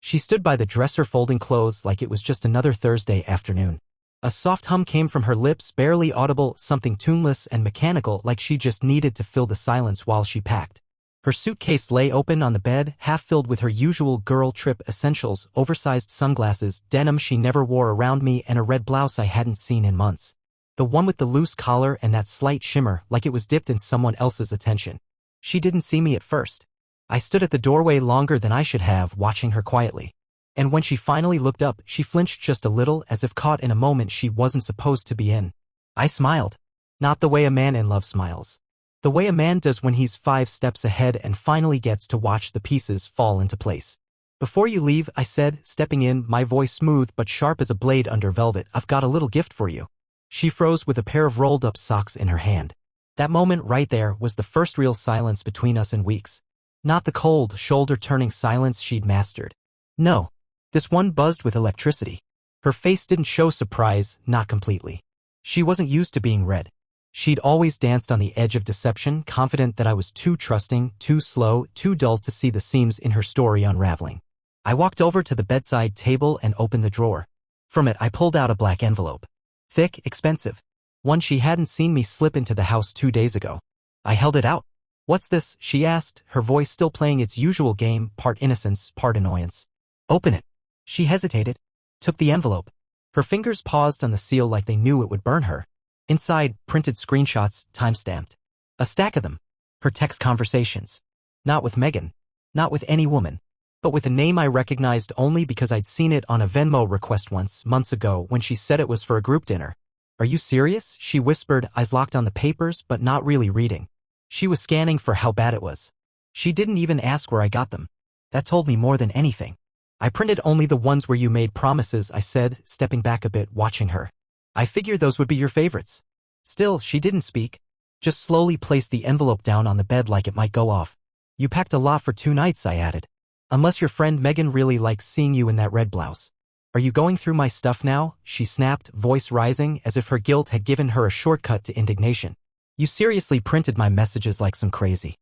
She stood by the dresser folding clothes like it was just another Thursday afternoon. A soft hum came from her lips, barely audible, something tuneless and mechanical, like she just needed to fill the silence while she packed. Her suitcase lay open on the bed, half filled with her usual girl trip essentials, oversized sunglasses, denim she never wore around me, and a red blouse I hadn't seen in months. The one with the loose collar and that slight shimmer, like it was dipped in someone else's attention. She didn't see me at first. I stood at the doorway longer than I should have, watching her quietly. And when she finally looked up, she flinched just a little, as if caught in a moment she wasn't supposed to be in. I smiled. Not the way a man in love smiles. The way a man does when he's 5 steps ahead and finally gets to watch the pieces fall into place. "Before you leave," I said, stepping in, my voice smooth but sharp as a blade under velvet, "I've got a little gift for you." She froze with a pair of rolled-up socks in her hand. That moment right there was the first real silence between us in weeks. Not the cold, shoulder-turning silence she'd mastered. No. This one buzzed with electricity. Her face didn't show surprise, not completely. She wasn't used to being read. She'd always danced on the edge of deception, confident that I was too trusting, too slow, too dull to see the seams in her story unraveling. I walked over to the bedside table and opened the drawer. From it I pulled out a black envelope. Thick, expensive. One she hadn't seen me slip into the house 2 days ago. I held it out. "What's this?" she asked, her voice still playing its usual game, part innocence, part annoyance. "Open it." She hesitated. Took the envelope. Her fingers paused on the seal like they knew it would burn her. Inside, printed screenshots, time-stamped. A stack of them. Her text conversations. Not with Megan. Not with any woman. But with a name I recognized only because I'd seen it on a Venmo request once, months ago, when she said it was for a group dinner. "Are you serious?" she whispered, eyes locked on the papers, but not really reading. She was scanning for how bad it was. She didn't even ask where I got them. That told me more than anything. "I printed only the ones where you made promises," I said, stepping back a bit, watching her. "I figured those would be your favorites." Still, she didn't speak. Just slowly placed the envelope down on the bed like it might go off. "You packed a lot for 2 nights, I added. "Unless your friend Megan really likes seeing you in that red blouse." "Are you going through my stuff now?" she snapped, voice rising, as if her guilt had given her a shortcut to indignation. "You seriously printed my messages like some crazy."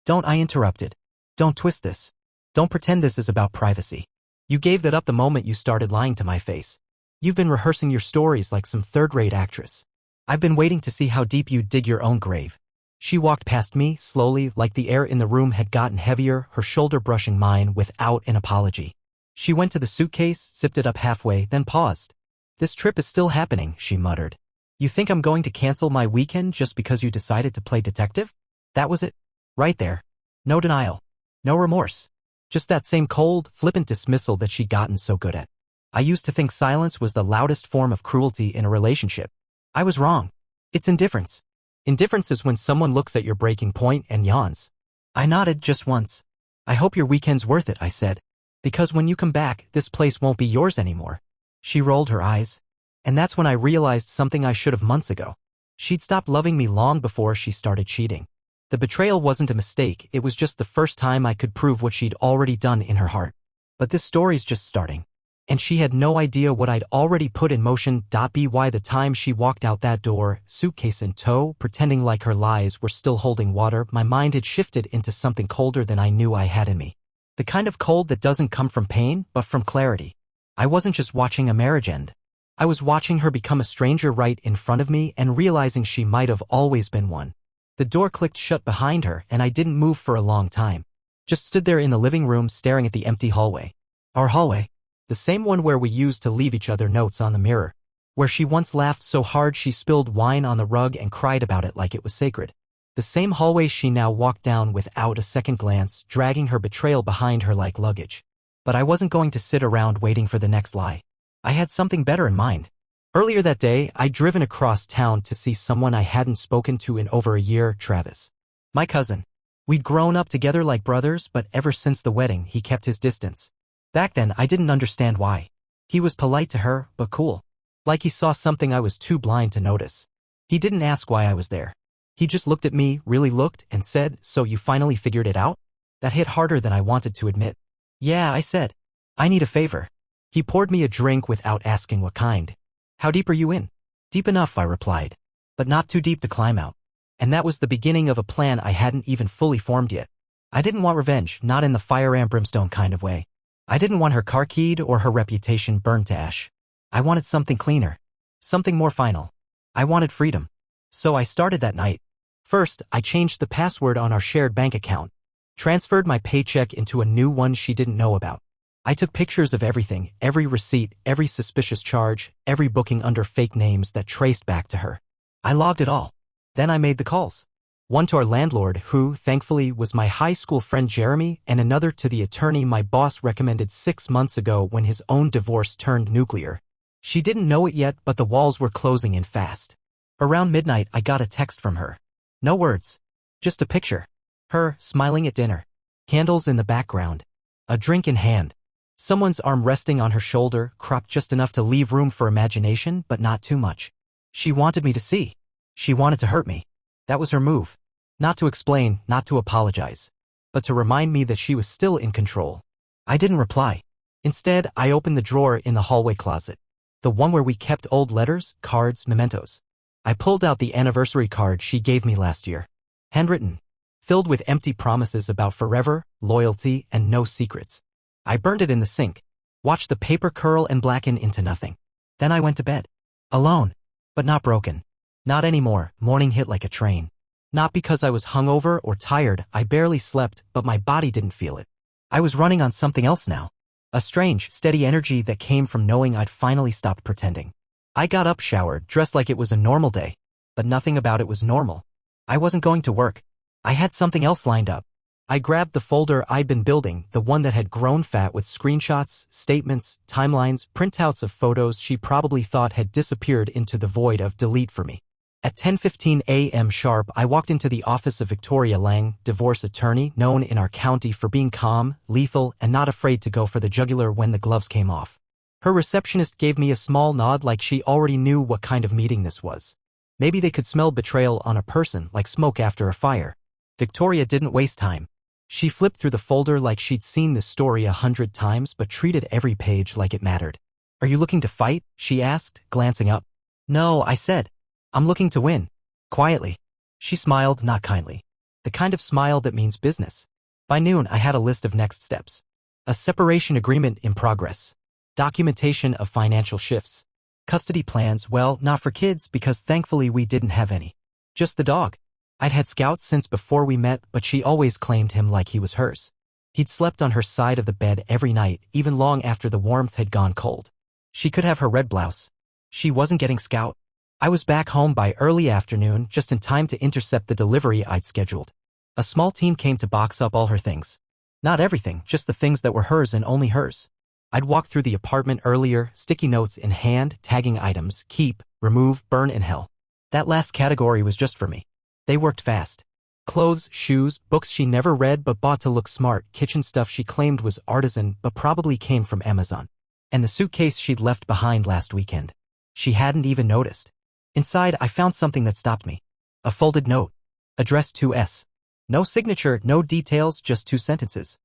"Don't," I interrupted. "Don't twist this. Don't pretend this is about privacy. You gave that up the moment you started lying to my face. You've been rehearsing your stories like some third-rate actress. I've been waiting to see how deep you'd dig your own grave." She walked past me, slowly, like the air in the room had gotten heavier, her shoulder brushing mine without an apology. She went to the suitcase, zipped it up halfway, then paused. "This trip is still happening," she muttered. "You think I'm going to cancel my weekend just because you decided to play detective?" That was it. Right there. No denial. No remorse. Just that same cold, flippant dismissal that she'd gotten so good at. I used to think silence was the loudest form of cruelty in a relationship. I was wrong. It's indifference. Indifference is when someone looks at your breaking point and yawns. I nodded just once. "I hope your weekend's worth it," I said. "Because when you come back, this place won't be yours anymore." She rolled her eyes. And that's when I realized something I should have months ago. She'd stopped loving me long before she started cheating. The betrayal wasn't a mistake, it was just the first time I could prove what she'd already done in her heart. But this story's just starting. And she had no idea what I'd already put in motion. By the time she walked out that door, suitcase in tow, pretending like her lies were still holding water, my mind had shifted into something colder than I knew I had in me. The kind of cold that doesn't come from pain, but from clarity. I wasn't just watching a marriage end. I was watching her become a stranger right in front of me and realizing she might have always been one. The door clicked shut behind her and I didn't move for a long time. Just stood there in the living room staring at the empty hallway. Our hallway. The same one where we used to leave each other notes on the mirror. Where she once laughed so hard she spilled wine on the rug and cried about it like it was sacred. The same hallway she now walked down without a second glance, dragging her betrayal behind her like luggage. But I wasn't going to sit around waiting for the next lie. I had something better in mind. Earlier that day, I'd driven across town to see someone I hadn't spoken to in over a year, Travis. My cousin. We'd grown up together like brothers, but ever since the wedding, he kept his distance. Back then, I didn't understand why. He was polite to her, but cool. Like he saw something I was too blind to notice. He didn't ask why I was there. He just looked at me, really looked, and said, "So you finally figured it out?" That hit harder than I wanted to admit. "Yeah," I said. "I need a favor." He poured me a drink without asking what kind. "How deep are you in?" "Deep enough," I replied. "But not too deep to climb out." And that was the beginning of a plan I hadn't even fully formed yet. I didn't want revenge, not in the fire and brimstone kind of way. I didn't want her car keyed or her reputation burned to ash. I wanted something cleaner. Something more final. I wanted freedom. So I started that night. First, I changed the password on our shared bank account. Transferred my paycheck into a new one she didn't know about. I took pictures of everything, every receipt, every suspicious charge, every booking under fake names that traced back to her. I logged it all. Then I made the calls. One to our landlord, who, thankfully, was my high school friend Jeremy, and another to the attorney my boss recommended 6 months ago when his own divorce turned nuclear. She didn't know it yet, but the walls were closing in fast. Around midnight, I got a text from her. No words. Just a picture. Her, smiling at dinner. Candles in the background. A drink in hand. Someone's arm resting on her shoulder, cropped just enough to leave room for imagination, but not too much. She wanted me to see. She wanted to hurt me. That was her move. Not to explain, not to apologize, but to remind me that she was still in control. I didn't reply. Instead, I opened the drawer in the hallway closet. The one where we kept old letters, cards, mementos. I pulled out the anniversary card she gave me last year. Handwritten. Filled with empty promises about forever, loyalty, and no secrets. I burned it in the sink. Watched the paper curl and blacken into nothing. Then I went to bed. Alone. But not broken. Not anymore. Morning hit like a train. Not because I was hungover or tired, I barely slept, but my body didn't feel it. I was running on something else now. A strange, steady energy that came from knowing I'd finally stopped pretending. I got up, showered, dressed like it was a normal day. But nothing about it was normal. I wasn't going to work. I had something else lined up. I grabbed the folder I'd been building, the one that had grown fat with screenshots, statements, timelines, printouts of photos she probably thought had disappeared into the void of delete for me. At 10:15 a.m. sharp, I walked into the office of Victoria Lang, divorce attorney, known in our county for being calm, lethal, and not afraid to go for the jugular when the gloves came off. Her receptionist gave me a small nod like she already knew what kind of meeting this was. Maybe they could smell betrayal on a person like smoke after a fire. Victoria didn't waste time. She flipped through the folder like she'd seen this story 100 times but treated every page like it mattered. "Are you looking to fight?" she asked, glancing up. "No," I said. "I'm looking to win." Quietly. She smiled, not kindly. The kind of smile that means business. By noon, I had a list of next steps. A separation agreement in progress. Documentation of financial shifts. Custody plans, well, not for kids because thankfully we didn't have any. Just the dog. I'd had scouts since before we met, but she always claimed him like he was hers. He'd slept on her side of the bed every night, even long after the warmth had gone cold. She could have her red blouse. She wasn't getting scout. I was back home by early afternoon, just in time to intercept the delivery I'd scheduled. A small team came to box up all her things. Not everything, just the things that were hers and only hers. I'd walked through the apartment earlier, sticky notes in hand, tagging items, keep, remove, burn, and hell. That last category was just for me. They worked fast. Clothes, shoes, books she never read but bought to look smart, kitchen stuff she claimed was artisan but probably came from Amazon. And the suitcase she'd left behind last weekend. She hadn't even noticed. Inside, I found something that stopped me. A folded note. Addressed to S. No signature, no details, just 2 sentences.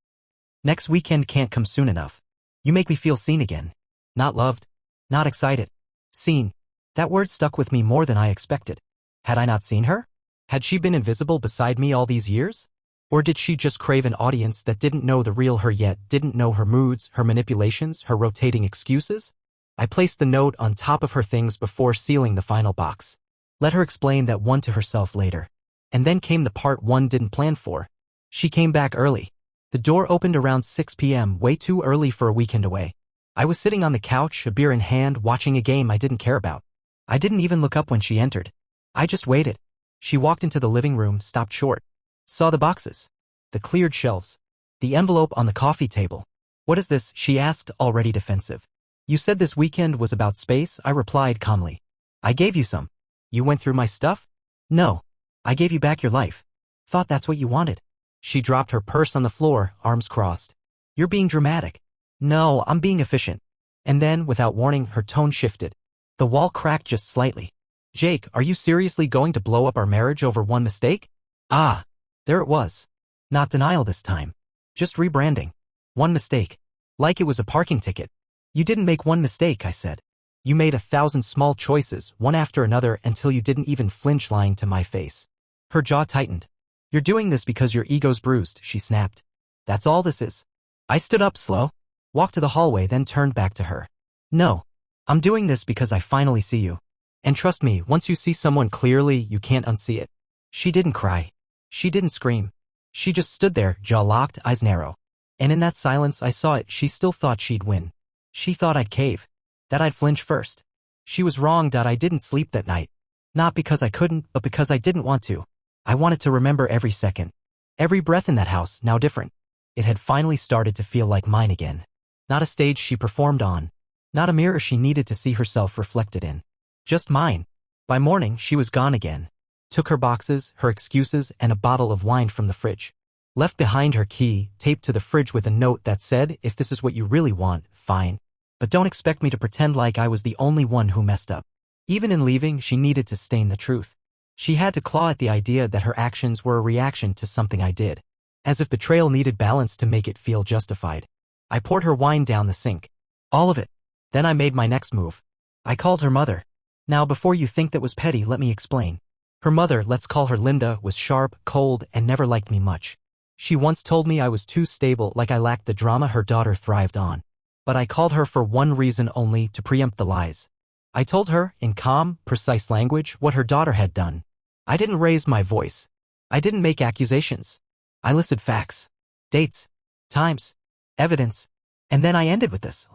"Next weekend can't come soon enough. You make me feel seen again. Not loved. Not excited. Seen." That word stuck with me more than I expected. Had I not seen her? Had she been invisible beside me all these years? Or did she just crave an audience that didn't know the real her yet, didn't know her moods, her manipulations, her rotating excuses? I placed the note on top of her things before sealing the final box. Let her explain that one to herself later. And then came the part one didn't plan for. She came back early. The door opened around 6 p.m., way too early for a weekend away. I was sitting on the couch, a beer in hand, watching a game I didn't care about. I didn't even look up when she entered. I just waited. She walked into the living room, stopped short. Saw the boxes. The cleared shelves. The envelope on the coffee table. "What is this?" she asked, already defensive. "You said this weekend was about space," I replied calmly. "I gave you some." "You went through my stuff?" "No. I gave you back your life." "Thought that's what you wanted." She dropped her purse on the floor, arms crossed. "You're being dramatic." "No, I'm being efficient." And then, without warning, her tone shifted. The wall cracked just slightly. "Jake, are you seriously going to blow up our marriage over one mistake?" Ah, there it was. Not denial this time. Just rebranding. One mistake. Like it was a parking ticket. "You didn't make one mistake," I said. "You made 1,000 small choices, one after another, until you didn't even flinch lying to my face." Her jaw tightened. "You're doing this because your ego's bruised," she snapped. "That's all this is." I stood up slow. walked to the hallway, then turned back to her. No. I'm doing this because I finally see you. And trust me, once you see someone clearly, you can't unsee it. She didn't cry. She didn't scream. She just stood there, jaw locked, eyes narrow. And in that silence I saw it, she still thought she'd win. She thought I'd cave. That I'd flinch first. She was wrong. I didn't sleep that night. Not because I couldn't, but because I didn't want to. I wanted to remember every second. Every breath in that house, now different. It had finally started to feel like mine again. Not a stage she performed on. Not a mirror she needed to see herself reflected in. Just mine. By morning, she was gone again. Took her boxes, her excuses, and a bottle of wine from the fridge. Left behind her key, taped to the fridge with a note that said, if this is what you really want, fine. But don't expect me to pretend like I was the only one who messed up. Even in leaving, she needed to stain the truth. She had to claw at the idea that her actions were a reaction to something I did. As if betrayal needed balance to make it feel justified. I poured her wine down the sink. All of it. Then I made my next move. I called her mother. Now before you think that was petty, let me explain. Her mother, let's call her Linda, was sharp, cold, and never liked me much. She once told me I was too stable, like I lacked the drama her daughter thrived on. But I called her for one reason only, to preempt the lies. I told her, in calm, precise language, what her daughter had done. I didn't raise my voice. I didn't make accusations. I listed facts, dates, times, evidence, and then I ended with this.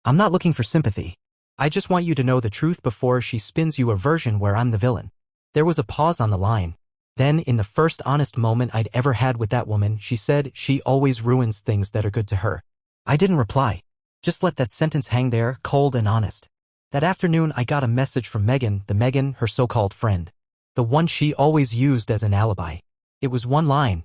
I'm not looking for sympathy. I just want you to know the truth before she spins you a version where I'm the villain. There was a pause on the line. Then, in the first honest moment I'd ever had with that woman, she said, she always ruins things that are good to her. I didn't reply. Just let that sentence hang there, cold and honest. That afternoon I got a message from Megan, her so-called friend. The one she always used as an alibi. It was one line.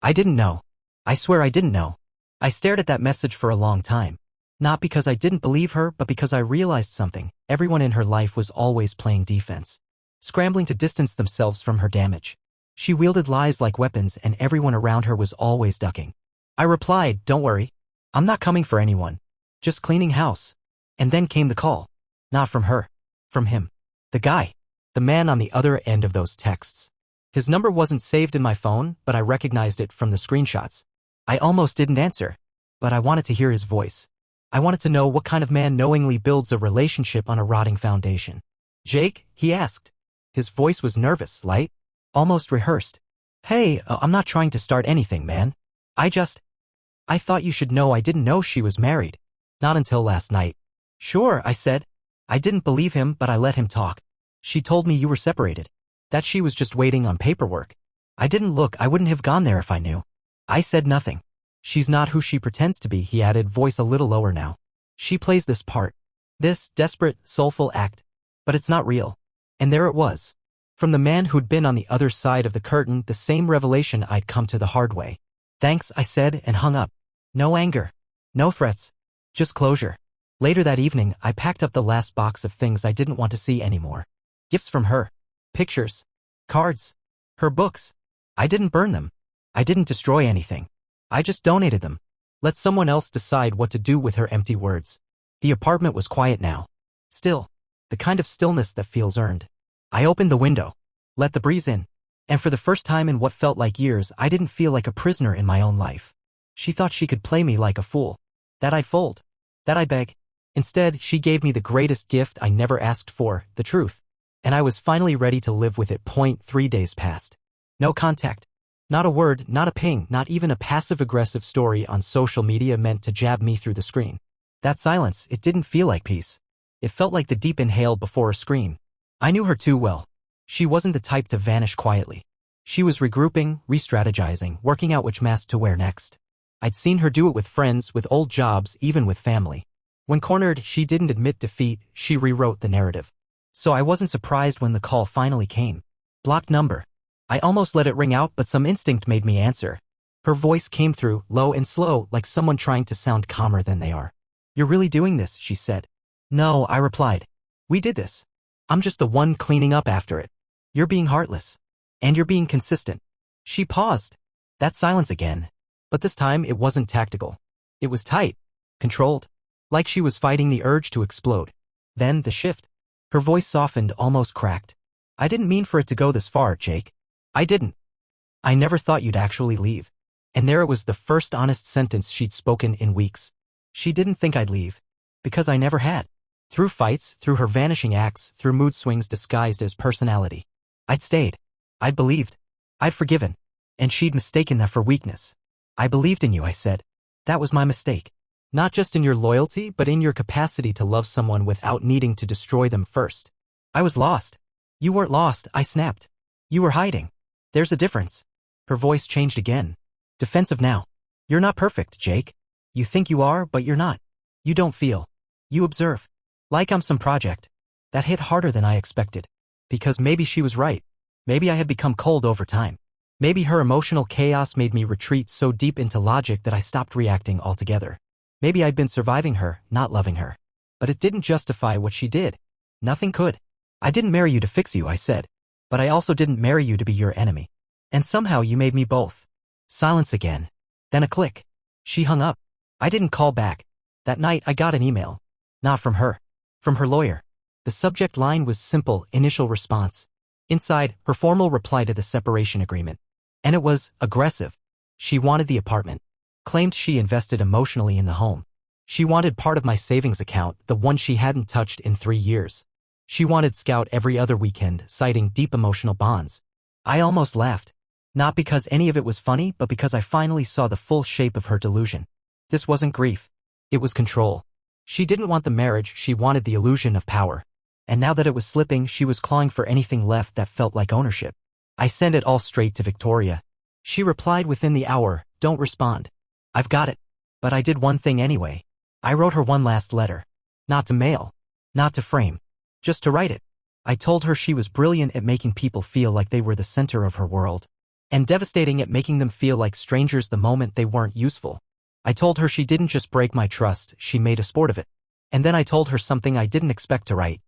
I didn't know. I swear I didn't know. I stared at that message for a long time. Not because I didn't believe her, but because I realized something. Everyone in her life was always playing defense. Scrambling to distance themselves from her damage. She wielded lies like weapons and everyone around her was always ducking. I replied, don't worry. I'm not coming for anyone. Just cleaning house. And then came the call. Not from her. From him. The guy. The man on the other end of those texts. His number wasn't saved in my phone, but I recognized it from the screenshots. I almost didn't answer. But I wanted to hear his voice. I wanted to know what kind of man knowingly builds a relationship on a rotting foundation. Jake? He asked. His voice was nervous, light, almost rehearsed. Hey, I'm not trying to start anything, man. I thought you should know I didn't know she was married. Not until last night. Sure, I said. I didn't believe him, but I let him talk. She told me you were separated. That she was just waiting on paperwork. I didn't look, I wouldn't have gone there if I knew. I said nothing. She's not who she pretends to be, he added, voice a little lower now. She plays this part. This desperate, soulful act. But it's not real. And there it was. From the man who'd been on the other side of the curtain, the same revelation I'd come to the hard way. Thanks, I said, and hung up. No anger. No threats. Just closure. Later that evening, I packed up the last box of things I didn't want to see anymore. Gifts from her. Pictures. Cards. Her books. I didn't burn them. I didn't destroy anything. I just donated them. Let someone else decide what to do with her empty words. The apartment was quiet now. Still. The kind of stillness that feels earned. I opened the window. Let the breeze in. And for the first time in what felt like years, I didn't feel like a prisoner in my own life. She thought she could play me like a fool. That I'd fold. That I'd beg. Instead, she gave me the greatest gift I never asked for, the truth. And I was finally ready to live with it. 3 days passed. No contact. Not a word, not a ping, not even a passive-aggressive story on social media meant to jab me through the screen. That silence, it didn't feel like peace. It felt like the deep inhale before a scream. I knew her too well. She wasn't the type to vanish quietly. She was regrouping, re-strategizing, working out which mask to wear next. I'd seen her do it with friends, with old jobs, even with family. When cornered, she didn't admit defeat, she rewrote the narrative. So I wasn't surprised when the call finally came. Blocked number. I almost let it ring out, but some instinct made me answer. Her voice came through, low and slow, like someone trying to sound calmer than they are. You're really doing this, she said. No, I replied. We did this. I'm just the one cleaning up after it. You're being heartless. And you're being consistent. She paused. That silence again. But this time it wasn't tactical. It was tight. Controlled. Like she was fighting the urge to explode. Then the shift. Her voice softened, almost cracked. I didn't mean for it to go this far, Jake. I didn't. I never thought you'd actually leave. And there it was, the first honest sentence she'd spoken in weeks. She didn't think I'd leave. Because I never had. Through fights, through her vanishing acts, through mood swings disguised as personality. I'd stayed. I'd believed. I'd forgiven. And she'd mistaken that for weakness. I believed in you, I said. That was my mistake. Not just in your loyalty, but in your capacity to love someone without needing to destroy them first. I was lost. You weren't lost, I snapped. You were hiding. There's a difference. Her voice changed again. Defensive now. You're not perfect, Jake. You think you are, but you're not. You don't feel. You observe. Like I'm some project. That hit harder than I expected. Because maybe she was right. Maybe I had become cold over time. Maybe her emotional chaos made me retreat so deep into logic that I stopped reacting altogether. Maybe I'd been surviving her, not loving her. But it didn't justify what she did. Nothing could. I didn't marry you to fix you, I said. But I also didn't marry you to be your enemy. And somehow you made me both. Silence again. Then a click. She hung up. I didn't call back. That night I got an email. Not from her. From her lawyer. The subject line was simple, initial response. Inside, her formal reply to the separation agreement. And it was aggressive. She wanted the apartment. Claimed she invested emotionally in the home. She wanted part of my savings account, the one she hadn't touched in 3 years. She wanted Scout every other weekend, citing deep emotional bonds. I almost laughed. Not because any of it was funny, but because I finally saw the full shape of her delusion. This wasn't grief. It was control. She didn't want the marriage, she wanted the illusion of power. And now that it was slipping, she was clawing for anything left that felt like ownership. I sent it all straight to Victoria. She replied within the hour, don't respond. I've got it. But I did one thing anyway. I wrote her one last letter. Not to mail. Not to frame. Just to write it. I told her she was brilliant at making people feel like they were the center of her world. And devastating at making them feel like strangers the moment they weren't useful. I told her she didn't just break my trust, she made a sport of it. And then I told her something I didn't expect to write.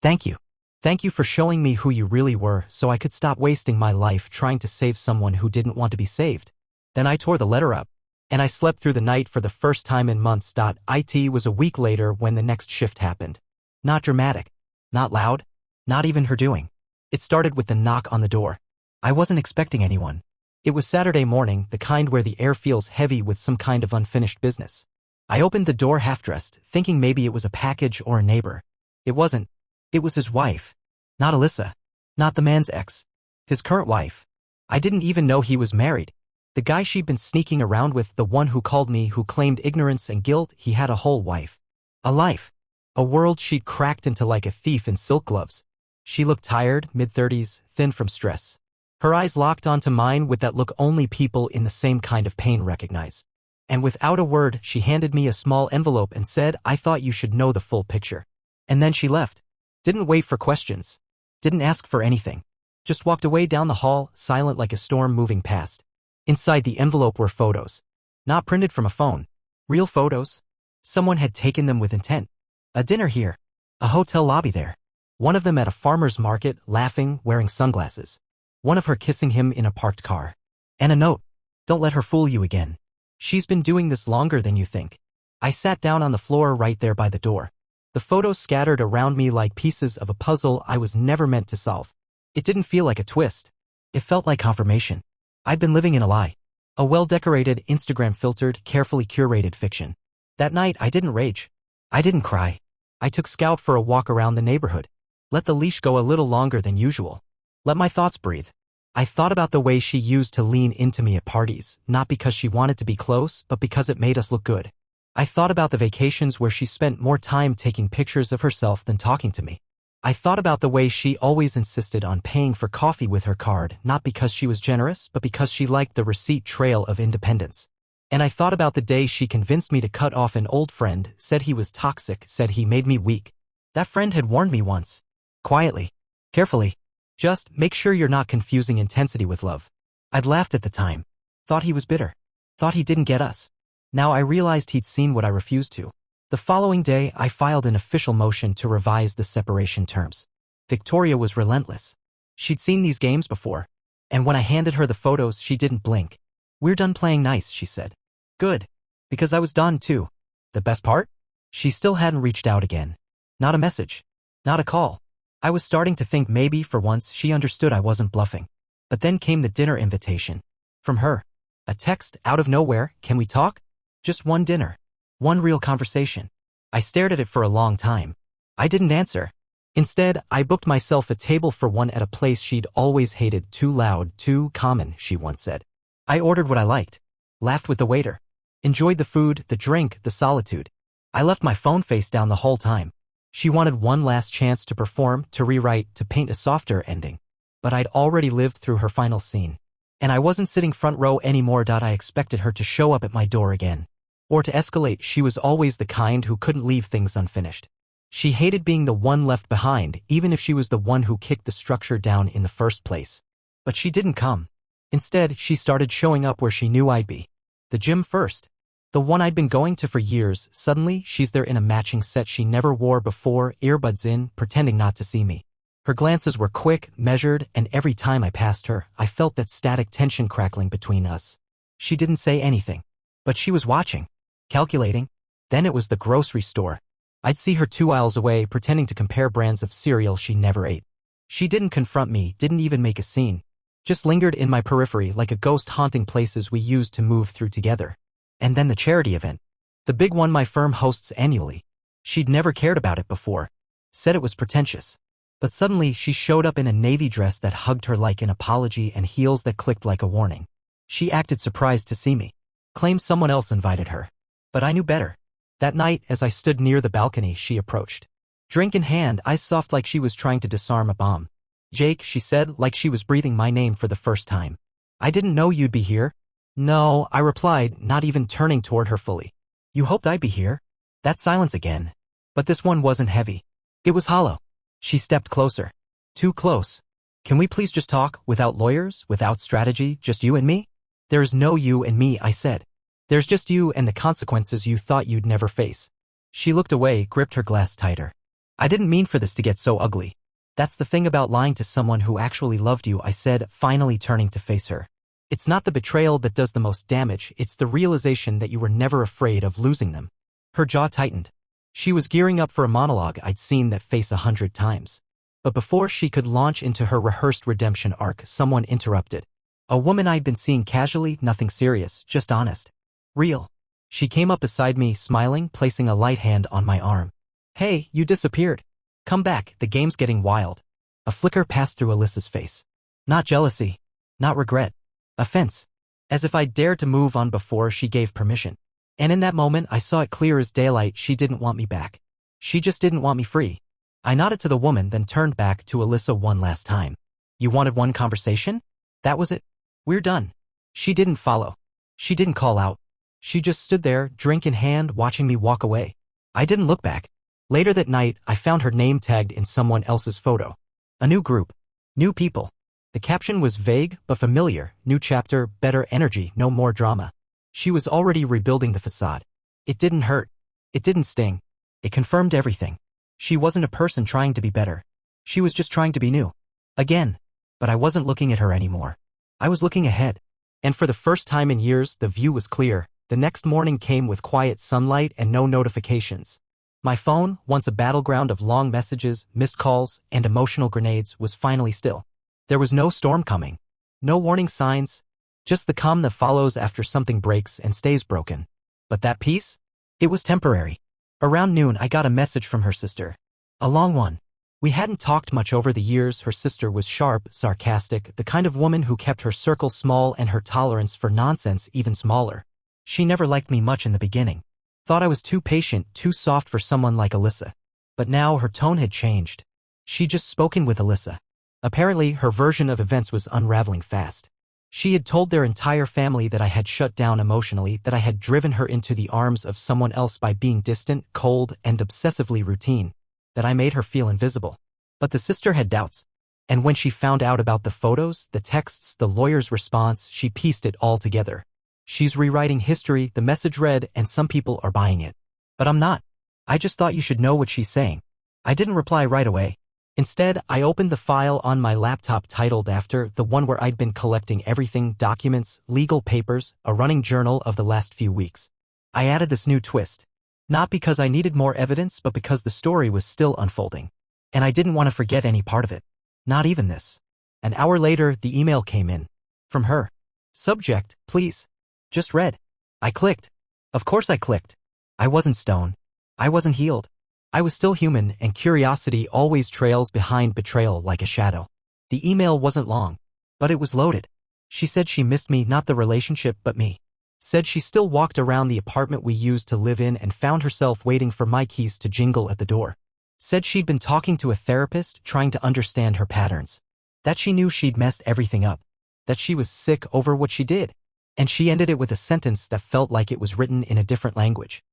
Thank you. Thank you for showing me who you really were so I could stop wasting my life trying to save someone who didn't want to be saved. Then I tore the letter up. And I slept through the night for the first time in months. It was a week later when the next shift happened. Not dramatic. Not loud. Not even her doing. It started with the knock on the door. I wasn't expecting anyone. It was Saturday morning, the kind where the air feels heavy with some kind of unfinished business. I opened the door half-dressed, thinking maybe it was a package or a neighbor. It wasn't. It was his wife. Not Alyssa. Not the man's ex. His current wife. I didn't even know he was married. The guy she'd been sneaking around with, the one who called me, who claimed ignorance and guilt, he had a whole wife. A life. A world she'd cracked into like a thief in silk gloves. She looked tired, mid-30s, thin from stress. Her eyes locked onto mine with that look only people in the same kind of pain recognize. And without a word, she handed me a small envelope and said, I thought you should know the full picture. And then she left. Didn't wait for questions. Didn't ask for anything. Just walked away down the hall, silent like a storm moving past. Inside the envelope were photos. Not printed from a phone. Real photos. Someone had taken them with intent. A dinner here. A hotel lobby there. One of them at a farmer's market, laughing, wearing sunglasses. One of her kissing him in a parked car. And a note. Don't let her fool you again. She's been doing this longer than you think. I sat down on the floor right there by the door. The photos scattered around me like pieces of a puzzle I was never meant to solve. It didn't feel like a twist. It felt like confirmation. I'd been living in a lie. A well-decorated, Instagram-filtered, carefully curated fiction. That night, I didn't rage. I didn't cry. I took Scout for a walk around the neighborhood. Let the leash go a little longer than usual. Let my thoughts breathe. I thought about the way she used to lean into me at parties, not because she wanted to be close, but because it made us look good. I thought about the vacations where she spent more time taking pictures of herself than talking to me. I thought about the way she always insisted on paying for coffee with her card, not because she was generous, but because she liked the receipt trail of independence. And I thought about the day she convinced me to cut off an old friend, said he was toxic, said he made me weak. That friend had warned me once. Quietly. Carefully. Just make sure you're not confusing intensity with love. I'd laughed at the time. Thought he was bitter. Thought he didn't get us. Now I realized he'd seen what I refused to. The following day, I filed an official motion to revise the separation terms. Victoria was relentless. She'd seen these games before. And when I handed her the photos, she didn't blink. We're done playing nice, she said. Good. Because I was done too. The best part? She still hadn't reached out again. Not a message. Not a call. I was starting to think maybe for once she understood I wasn't bluffing. But then came the dinner invitation. From her. A text out of nowhere, can we talk? Just one dinner. One real conversation. I stared at it for a long time. I didn't answer. Instead, I booked myself a table for one at a place she'd always hated. Too loud, too common, she once said. I ordered what I liked. Laughed with the waiter. Enjoyed the food, the drink, the solitude. I left my phone face down the whole time. She wanted one last chance to perform, to rewrite, to paint a softer ending. But I'd already lived through her final scene. And I wasn't sitting front row anymore. I expected her to show up at my door again. Or to escalate. She was always the kind who couldn't leave things unfinished. She hated being the one left behind, even if she was the one who kicked the structure down in the first place. But she didn't come. Instead, she started showing up where she knew I'd be. The gym first. The one I'd been going to for years. Suddenly, she's there in a matching set she never wore before, earbuds in, pretending not to see me. Her glances were quick, measured, and every time I passed her, I felt that static tension crackling between us. She didn't say anything. But she was watching. Calculating. Then it was the grocery store. I'd see her 2 aisles away, pretending to compare brands of cereal she never ate. She didn't confront me, didn't even make a scene. Just lingered in my periphery like a ghost haunting places we used to move through together. And then the charity event. The big one my firm hosts annually. She'd never cared about it before. Said it was pretentious. But suddenly she showed up in a navy dress that hugged her like an apology and heels that clicked like a warning. She acted surprised to see me. Claimed someone else invited her. But I knew better. That night, as I stood near the balcony, she approached. Drink in hand, eyes soft like she was trying to disarm a bomb. Jake, she said, like she was breathing my name for the first time. I didn't know you'd be here. No, I replied, not even turning toward her fully. You hoped I'd be here? That silence again. But this one wasn't heavy. It was hollow. She stepped closer. Too close. Can we please just talk, without lawyers, without strategy, just you and me? There is no you and me, I said. There's just you and the consequences you thought you'd never face. She looked away, gripped her glass tighter. I didn't mean for this to get so ugly. That's the thing about lying to someone who actually loved you, I said, finally turning to face her. It's not the betrayal that does the most damage, it's the realization that you were never afraid of losing them. Her jaw tightened. She was gearing up for a monologue I'd seen that face 100 times. But before she could launch into her rehearsed redemption arc, someone interrupted. A woman I'd been seeing casually, nothing serious, just honest. Real. She came up beside me, smiling, placing a light hand on my arm. Hey, you disappeared. Come back, the game's getting wild. A flicker passed through Alyssa's face. Not jealousy. Not regret. Offense. As if I'd dared to move on before she gave permission. And in that moment, I saw it clear as daylight. She didn't want me back. She just didn't want me free. I nodded to the woman, then turned back to Alyssa one last time. You wanted one conversation? That was it. We're done. She didn't follow. She didn't call out. She just stood there, drink in hand, watching me walk away. I didn't look back. Later that night, I found her name tagged in someone else's photo. A new group. New people. The caption was vague but familiar. New chapter, better energy, no more drama. She was already rebuilding the facade. It didn't hurt. It didn't sting. It confirmed everything. She wasn't a person trying to be better. She was just trying to be new. Again. But I wasn't looking at her anymore. I was looking ahead. And for the first time in years, the view was clear. The next morning came with quiet sunlight and no notifications. My phone, once a battleground of long messages, missed calls, and emotional grenades, was finally still. There was no storm coming. No warning signs. Just the calm that follows after something breaks and stays broken. But that peace? It was temporary. Around noon, I got a message from her sister. A long one. We hadn't talked much over the years. Her sister was sharp, sarcastic, the kind of woman who kept her circle small and her tolerance for nonsense even smaller. She never liked me much in the beginning. Thought I was too patient, too soft for someone like Alyssa. But now her tone had changed. She'd just spoken with Alyssa. Apparently, her version of events was unraveling fast. She had told their entire family that I had shut down emotionally, that I had driven her into the arms of someone else by being distant, cold, and obsessively routine. That I made her feel invisible. But the sister had doubts. And when she found out about the photos, the texts, the lawyer's response, she pieced it all together. She's rewriting history, the message read, and some people are buying it. But I'm not. I just thought you should know what she's saying. I didn't reply right away. Instead, I opened the file on my laptop titled after, the one where I'd been collecting everything, documents, legal papers, a running journal of the last few weeks. I added this new twist. Not because I needed more evidence, but because the story was still unfolding. And I didn't want to forget any part of it. Not even this. An hour later, the email came in. From her. Subject, please. Just read. I clicked. Of course I clicked. I wasn't stone. I wasn't healed. I was still human, and curiosity always trails behind betrayal like a shadow. The email wasn't long, but it was loaded. She said she missed me, not the relationship, but me. Said she still walked around the apartment we used to live in and found herself waiting for my keys to jingle at the door. Said she'd been talking to a therapist, trying to understand her patterns. That she knew she'd messed everything up. That she was sick over what she did. And she ended it with a sentence that felt like it was written in a different language.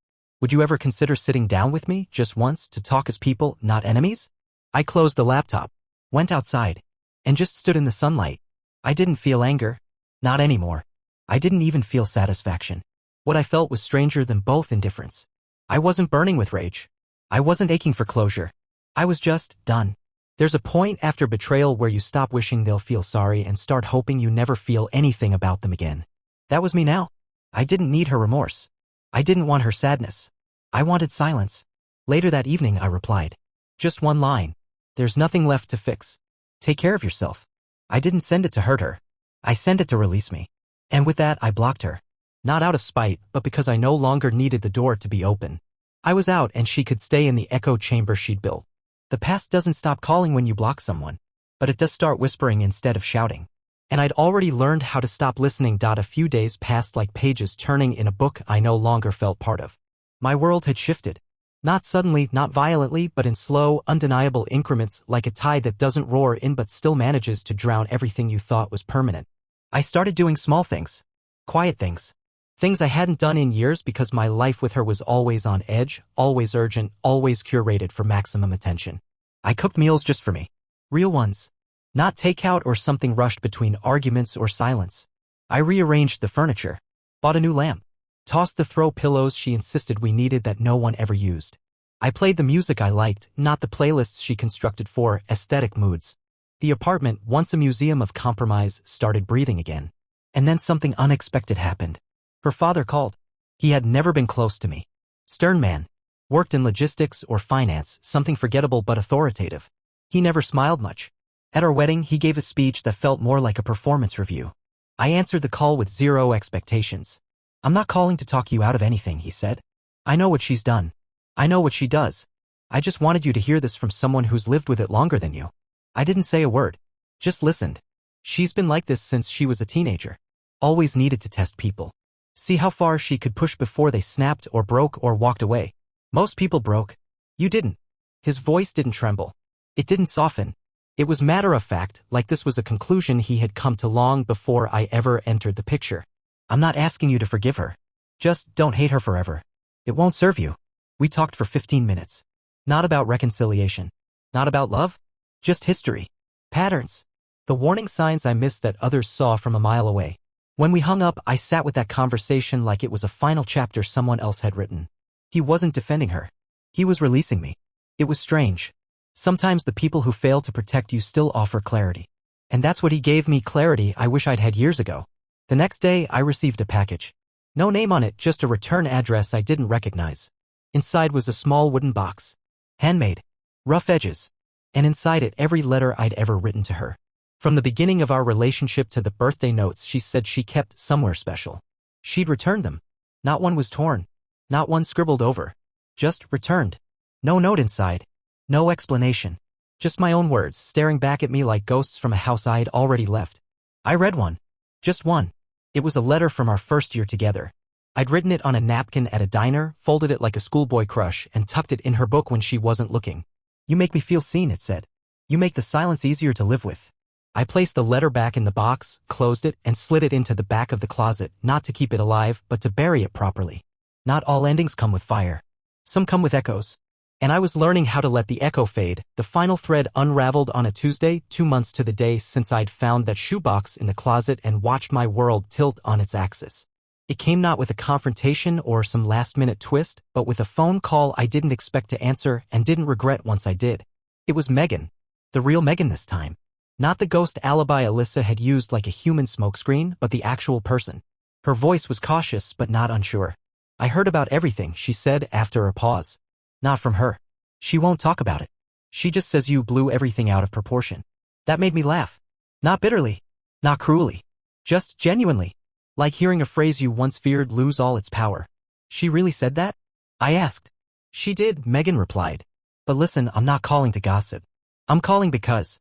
Would you ever consider sitting down with me, just once, to talk as people, not enemies? I closed the laptop, went outside, and just stood in the sunlight. I didn't feel anger. Not anymore. I didn't even feel satisfaction. What I felt was stranger than both indifference. I wasn't burning with rage. I wasn't aching for closure. I was just done. There's a point after betrayal where you stop wishing they'll feel sorry and start hoping you never feel anything about them again. That was me now. I didn't need her remorse. I didn't want her sadness. I wanted silence. Later that evening I replied. Just one line. There's nothing left to fix. Take care of yourself. I didn't send it to hurt her. I sent it to release me. And with that I blocked her. Not out of spite, but because I no longer needed the door to be open. I was out and she could stay in the echo chamber she'd built. The past doesn't stop calling when you block someone, but it does start whispering instead of shouting. And I'd already learned how to stop listening. A few days passed like pages turning in a book I no longer felt part of. My world had shifted. Not suddenly, not violently, but in slow, undeniable increments, like a tide that doesn't roar in but still manages to drown everything you thought was permanent. I started doing small things. Quiet things. Things I hadn't done in years because my life with her was always on edge, always urgent, always curated for maximum attention. I cooked meals just for me. Real ones. Not takeout or something rushed between arguments or silence. I rearranged the furniture. Bought a new lamp. Tossed the throw pillows she insisted we needed that no one ever used. I played the music I liked, not the playlists she constructed for aesthetic moods. The apartment, once a museum of compromise, started breathing again. And then something unexpected happened. Her father called. He had never been close to me. Stern man. Worked in logistics or finance, something forgettable but authoritative. He never smiled much. At our wedding, he gave a speech that felt more like a performance review. I answered the call with zero expectations. I'm not calling to talk you out of anything, he said. I know what she's done. I know what she does. I just wanted you to hear this from someone who's lived with it longer than you. I didn't say a word. Just listened. She's been like this since she was a teenager. Always needed to test people. See how far she could push before they snapped or broke or walked away. Most people broke. You didn't. His voice didn't tremble. It didn't soften. It was matter of fact, like this was a conclusion he had come to long before I ever entered the picture. I'm not asking you to forgive her. Just don't hate her forever. It won't serve you. We talked for 15 minutes. Not about reconciliation. Not about love. Just history. Patterns. The warning signs I missed that others saw from a mile away. When we hung up, I sat with that conversation like it was a final chapter someone else had written. He wasn't defending her. He was releasing me. It was strange. Sometimes the people who fail to protect you still offer clarity. And that's what he gave me, clarity I wish I'd had years ago. The next day, I received a package. No name on it, just a return address I didn't recognize. Inside was a small wooden box. Handmade. Rough edges. And inside it every letter I'd ever written to her. From the beginning of our relationship to the birthday notes she said she kept somewhere special. She'd returned them. Not one was torn. Not one scribbled over. Just returned. No note inside. No explanation. Just my own words staring back at me like ghosts from a house I'd already left. I read one. Just one. It was a letter from our first year together. I'd written it on a napkin at a diner, folded it like a schoolboy crush, and tucked it in her book when she wasn't looking. You make me feel seen, it said. You make the silence easier to live with. I placed the letter back in the box, closed it, and slid it into the back of the closet, not to keep it alive, but to bury it properly. Not all endings come with fire. Some come with echoes. And I was learning how to let the echo fade. The final thread unraveled on a Tuesday, 2 months to the day since I'd found that shoebox in the closet and watched my world tilt on its axis. It came not with a confrontation or some last-minute twist, but with a phone call I didn't expect to answer and didn't regret once I did. It was Megan. The real Megan this time. Not the ghost alibi Alyssa had used like a human smokescreen, but the actual person. Her voice was cautious but not unsure. I heard about everything, she said after a pause. Not from her. She won't talk about it. She just says you blew everything out of proportion. That made me laugh. Not bitterly. Not cruelly. Just genuinely. Like hearing a phrase you once feared lose all its power. She really said that? I asked. She did, Megan replied. But listen, I'm not calling to gossip. I'm calling because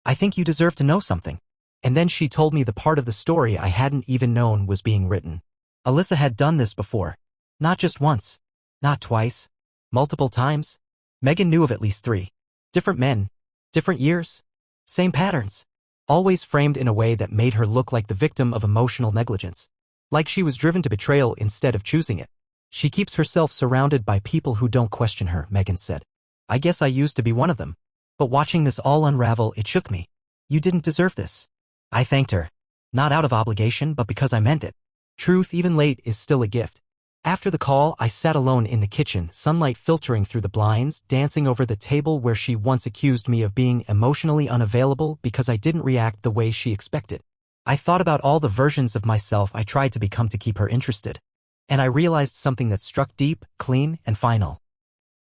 I think you deserve to know something. And then she told me the part of the story I hadn't even known was being written. Alyssa had done this before. Not just once. Not twice. Multiple times. Megan knew of at least 3. Different men. Different years. Same patterns. Always framed in a way that made her look like the victim of emotional negligence. Like she was driven to betrayal instead of choosing it. She keeps herself surrounded by people who don't question her, Megan said. I guess I used to be one of them. But watching this all unravel, it shook me. You didn't deserve this. I thanked her. Not out of obligation, but because I meant it. Truth, even late, is still a gift. After the call, I sat alone in the kitchen, sunlight filtering through the blinds, dancing over the table where she once accused me of being emotionally unavailable because I didn't react the way she expected. I thought about all the versions of myself I tried to become to keep her interested. And I realized something that struck deep, clean, and final.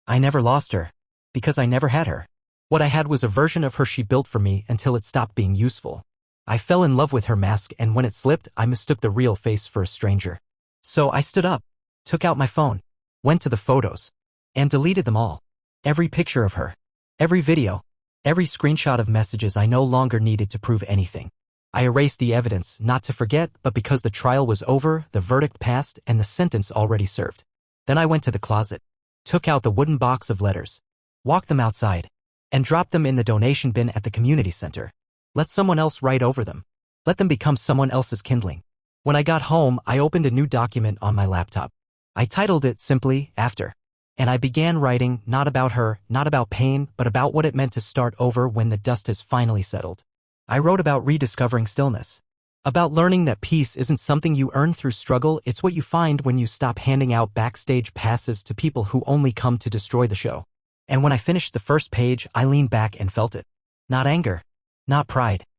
I never lost her. Because I never had her. What I had was a version of her she built for me until it stopped being useful. I fell in love with her mask, and when it slipped, I mistook the real face for a stranger. So I stood up, took out my phone, went to the photos, and deleted them all. Every picture of her. Every video. Every screenshot of messages I no longer needed to prove anything. I erased the evidence, not to forget, but because the trial was over, the verdict passed, and the sentence already served. Then I went to the closet, took out the wooden box of letters, walked them outside, and dropped them in the donation bin at the community center. Let someone else write over them. Let them become someone else's kindling. When I got home, I opened a new document on my laptop. I titled it simply, After. And I began writing, not about her, not about pain, but about what it meant to start over when the dust has finally settled. I wrote about rediscovering stillness. About learning that peace isn't something you earn through struggle, it's what you find when you stop handing out backstage passes to people who only come to destroy the show. And when I finished the first page, I leaned back and felt it. Not anger. Not pride.